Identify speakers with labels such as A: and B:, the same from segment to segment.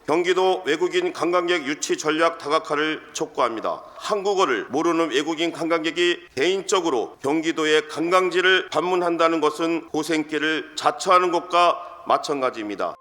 A: 경기도 외국인 관광객 유치 전략 다각화를 촉구합니다. 한국어를 모르는 외국인 관광객이 개인적으로 경기도의 관광지를 방문한다는 것은 고생길을 자처하는 것과 마찬가지입니다.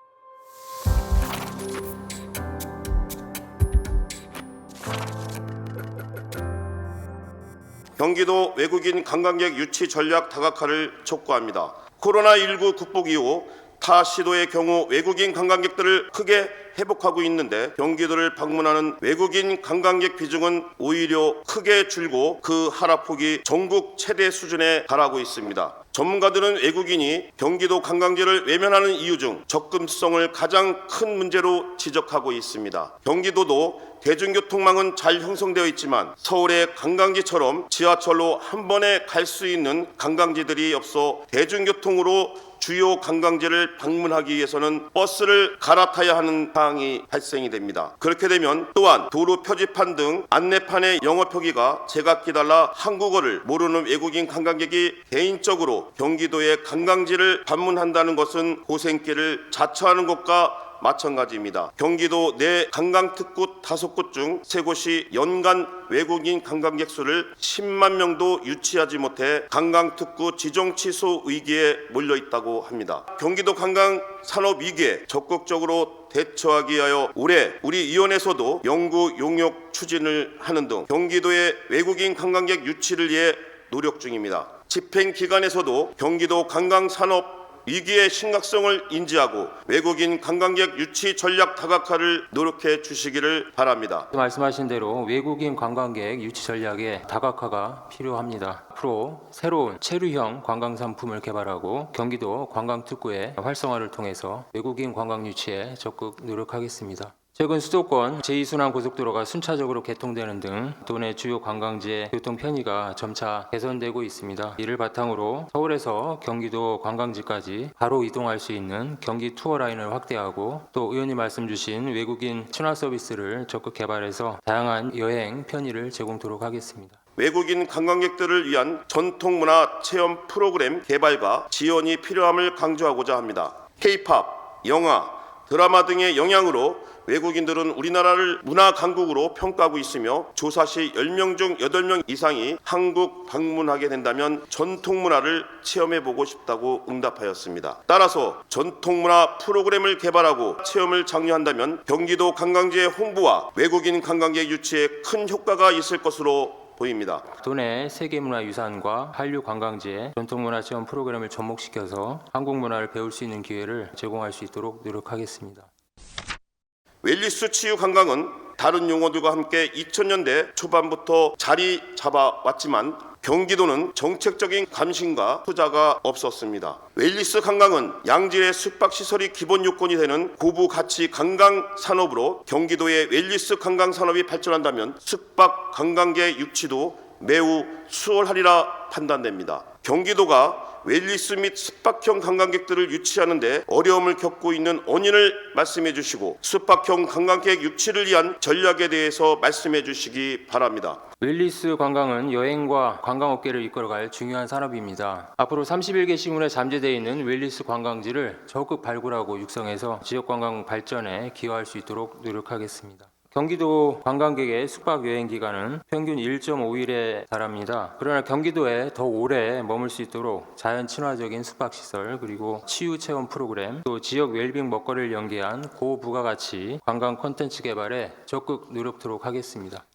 A: 경기도 외국인 관광객 유치 전략 다각화를 촉구합니다. 코로나19 극복 이후 타 시도의 경우 외국인 관광객들을 크게 회복하고 있는데 경기도를 방문하는 외국인 관광객 비중은 오히려 크게 줄고 그 하락폭이 전국 최대 수준에 달하고 있습니다. 전문가들은 외국인이 경기도 관광지를 외면하는 이유 중 접근성을 가장 큰 문제로 지적하고 있습니다. 경기도도 대중교통망은 잘 형성되어 있지만 서울의 관광지처럼 지하철로 한 번에 갈 수 있는 관광지들이 없어 대중교통으로 주요 관광지를 방문하기 위해서는 버스를 갈아타야 하는 상황이 발생이 됩니다. 그렇게 되면 또한 도로 표지판 등 안내판의 영어 표기가 제각기 달라 한국어를 모르는 외국인 관광객이 개인적으로 경기도의 관광지를 방문한다는 것은 고생길을 자처하는 것과 마찬가지입니다. 경기도 내 관광특구 5곳 중 3곳이 연간 외국인 관광객 수를 10만 명도 유치하지 못해 관광특구 지정 취소 위기에 몰려 있다고 합니다. 경기도 관광 산업 위기에 적극적으로 대처하기 위하여 올해 우리 위원회에서도 연구 용역 추진을 하는 등 경기도의 외국인 관광객 유치를 위해 노력 중입니다. 집행 기관에서도 경기도 관광 산업 위기의 심각성을 인지하고 외국인 관광객 유치 전략 다각화를 노력해 주시기를 바랍니다.
B: 말씀하신 대로 외국인 관광객 유치 전략의 다각화가 필요합니다. 앞으로 새로운 체류형 관광 상품을 개발하고 경기도 관광특구의 활성화를 통해서 외국인 관광 유치에 적극 노력하겠습니다. 최근 수도권 제2순환 고속도로가 순차적으로 개통되는 등 도내 주요 관광지의 교통 편의가 점차 개선되고 있습니다. 이를 바탕으로 서울에서 경기도 관광지까지 바로 이동할 수 있는 경기 투어 라인을 확대하고 또 의원님 말씀 주신 외국인 친화 서비스를 적극 개발해서 다양한 여행 편의를 제공토록 하겠습니다.
A: 외국인 관광객들을 위한 전통문화 체험 프로그램 개발과 지원이 필요함을 강조하고자 합니다. K-팝, 영화, 드라마 등의 영향으로 외국인들은 우리나라를 문화 강국으로 평가하고 있으며 조사 시 10명 중 8명 이상이 한국 방문하게 된다면 전통문화를 체험해보고 싶다고 응답하였습니다. 따라서 전통문화 프로그램을 개발하고 체험을 장려한다면 경기도 관광지의 홍보와 외국인 관광객 유치에 큰 효과가 있을 것으로 보입니다.
B: 도내 세계문화유산과 한류 관광지의 전통문화 체험 프로그램을 접목시켜서 한국 문화를 배울 수 있는 기회를 제공할 수 있도록 노력하겠습니다.
A: 웰니스 치유 관광은 다른 용어들과 함께 2000년대 초반부터 자리 잡아왔지만 경기도는 정책적인 관심과 투자가 없었습니다. 웰니스 관광은 양질의 숙박시설이 기본 요건이 되는 고부 가치 관광 산업으로 경기도의 웰니스 관광 산업이 발전한다면 숙박 관광객 유치도 매우 수월하리라 판단됩니다. 경기도가 웰니스 및 숙박형 관광객들을 유치하는 데 어려움을 겪고 있는 원인을 말씀해 주시고 숙박형 관광객 유치를 위한 전략에 대해서 말씀해 주시기 바랍니다.
B: 웰니스 관광은 여행과 관광업계를 이끌어갈 중요한 산업입니다. 앞으로 31개 시군에 잠재되어 있는 웰니스 관광지를 적극 발굴하고 육성해서 지역관광 발전에 기여할 수 있도록 노력하겠습니다. 경기도 관광객의 숙박 여행 기간은 평균 1.5일에 달합니다. 그러나 경기도에 더 오래 머물 수 있도록 자연 친화적인 숙박시설 그리고 치유 체험 프로그램 또 지역 웰빙 먹거리를 연계한 고부가가치 관광 콘텐츠 개발에 적극 노력토록 하겠습니다.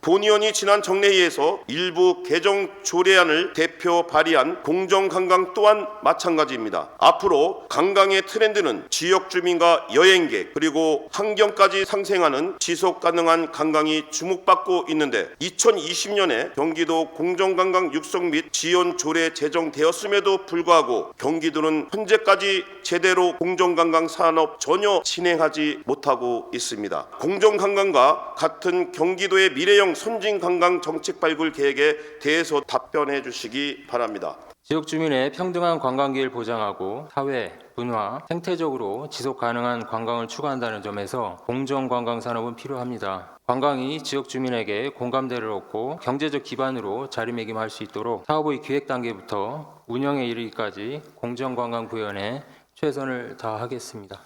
A: 본의원이 지난 정례회에서 일부 개정 조례안을 대표 발의한 공정관광 또한 마찬가지입니다. 앞으로 관광의 트렌드는 지역 주민과 여행객 그리고 환경까지 상생하는 지속가능한 관광이 주목받고 있는데 2020년에 경기도 공정관광 육성 및 지원 조례 제정되었음에도 불구하고 경기도는 현재까지 제대로 공정관광 산업 전혀 진행하지 못하고 있습니다. 공정관광과 같은 경기도의 미래형 선진관광 정책 발굴 계획에 대해서 답변해 주시기 바랍니다.
B: 지역 주민의 평등한 관광기회를 보장하고 사회, 문화, 생태적으로 지속 가능한 관광을 추구한다는 점에서 공정관광 산업은 필요합니다. 관광이 지역 주민에게 공감대를 얻고 경제적 기반으로 자리매김할 수 있도록 사업의 기획 단계부터 운영에 이르기까지 공정관광 구현에 최선을 다하겠습니다.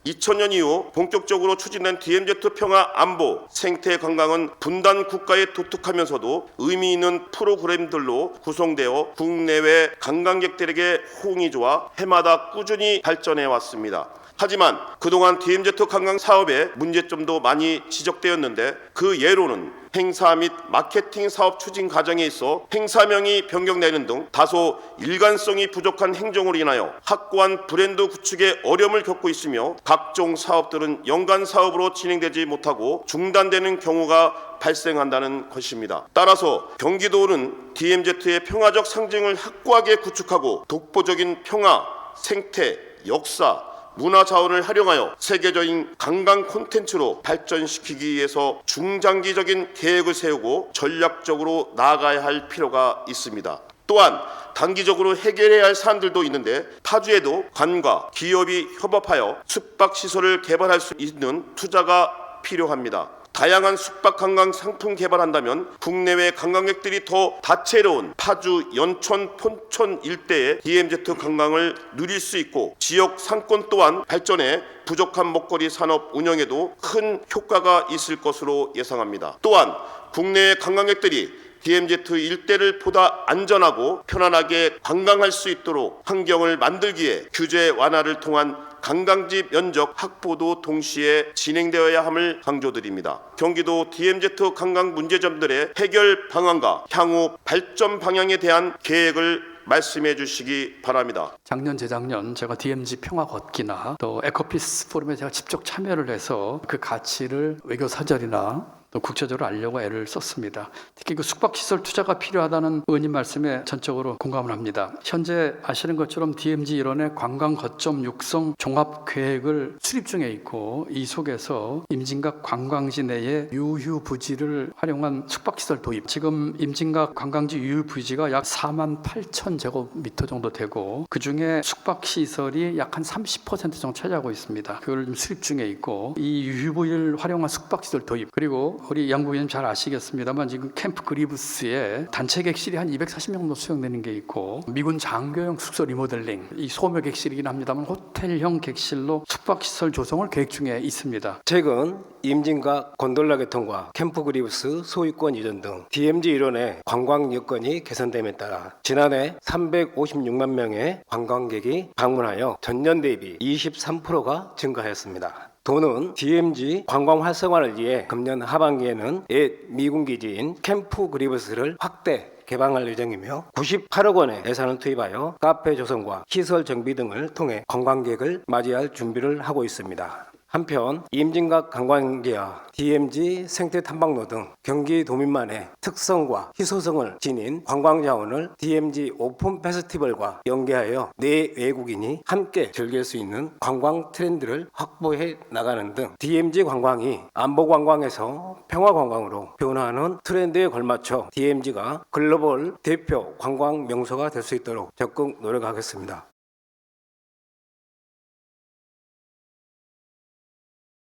A: 2000년 이후 본격적으로 추진된 DMZ 평화 안보 생태 관광은 분단 국가에 도특하면서도 의미 있는 프로그램들로 구성되어 국내외 관광객들에게 호응이 좋아 해마다 꾸준히 발전해 왔습니다. 하지만 그동안 DMZ 관광 사업의 문제점도 많이 지적되었는데 그 예로는 행사 및 마케팅 사업 추진 과정에 있어 행사명이 변경되는 등 다소 일관성이 부족한 행정으로 인하여 확고한 브랜드 구축에 어려움을 겪고 있으며 각종 사업들은 연간 사업으로 진행되지 못하고 중단되는 경우가 발생한다는 것입니다. 따라서 경기도는 DMZ의 평화적 상징을 확고하게 구축하고 독보적인 평화, 생태, 역사, 문화 자원을 활용하여 세계적인 관광 콘텐츠로 발전시키기 위해서 중장기적인 계획을 세우고 전략적으로 나아가야 할 필요가 있습니다. 또한 단기적으로 해결해야 할 사안들도 있는데 타주에도 관과 기업이 협업하여 숙박시설을 개발할 수 있는 투자가 필요합니다. 다양한 숙박 관광 상품 개발한다면 국내외 관광객들이 더 다채로운 파주, 연천, 폰천 일대의 DMZ 관광을 누릴 수 있고 지역 상권 또한 발전해 부족한 먹거리 산업 운영에도 큰 효과가 있을 것으로 예상합니다. 또한 국내외 관광객들이 DMZ 일대를 보다 안전하고 편안하게 관광할 수 있도록 환경을 만들기에 규제 완화를 통한 관광지 면적 확보도 동시에 진행되어야 함을 강조드립니다. 경기도 DMZ 관광 문제점들의 해결 방안과 향후 발전 방향에 대한 계획을 말씀해 주시기 바랍니다.
C: 작년, 재작년 제가 DMZ 평화 걷기나 또 에코피스 포럼에 제가 직접 참여를 해서 그 가치를 외교 사절이나 또 국제적으로 알려고 애를 썼습니다. 특히 그 숙박시설 투자가 필요하다는 의원님 말씀에 전적으로 공감을 합니다. 현재 아시는 것처럼 DMZ 일원의 관광 거점 육성 종합 계획을 수립 중에 있고 이 속에서 임진각 관광지 내에 유휴부지를 활용한 숙박시설 도입. 지금 임진각 관광지 유휴부지가 약 4만 8천 제곱미터 정도 되고 그중에 숙박시설이 약 한 30% 정도 차지하고 있습니다. 그걸 좀 수립 중에 있고 이 유휴부지를 활용한 숙박시설 도입 그리고 우리 양 부위원님 잘 아시겠습니다만 지금 캠프 그리브스에 단체 객실이 한 240명 정도 수용되는 게 있고 미군 장교용 숙소 리모델링 이 소묘 객실이긴 합니다만 호텔형 객실로 숙박시설 조성을 계획 중에 있습니다.
D: 최근 임진각 곤돌라 개통과 캠프 그리브스 소유권 이전 등 DMZ 일원의 관광 여건이 개선됨에 따라 지난해 356만 명의 관광객이 방문하여 전년 대비 23%가 증가하였습니다. 도는 DMZ 관광 활성화를 위해 금년 하반기에는 옛 미군 기지인 캠프 그리브스를 확대 개방할 예정이며 98억 원의 예산을 투입하여 카페 조성과 시설 정비 등을 통해 관광객을 맞이할 준비를 하고 있습니다. 한편 임진각 관광지와 DMZ 생태탐방로 등 경기도민만의 특성과 희소성을 지닌 관광자원을 DMZ 오픈 페스티벌과 연계하여 내 외국인이 함께 즐길 수 있는 관광 트렌드를 확보해 나가는 등 DMZ 관광이 안보 관광에서 평화 관광으로 변화하는 트렌드에 걸맞춰 DMZ가 글로벌 대표 관광 명소가 될 수 있도록 적극 노력하겠습니다.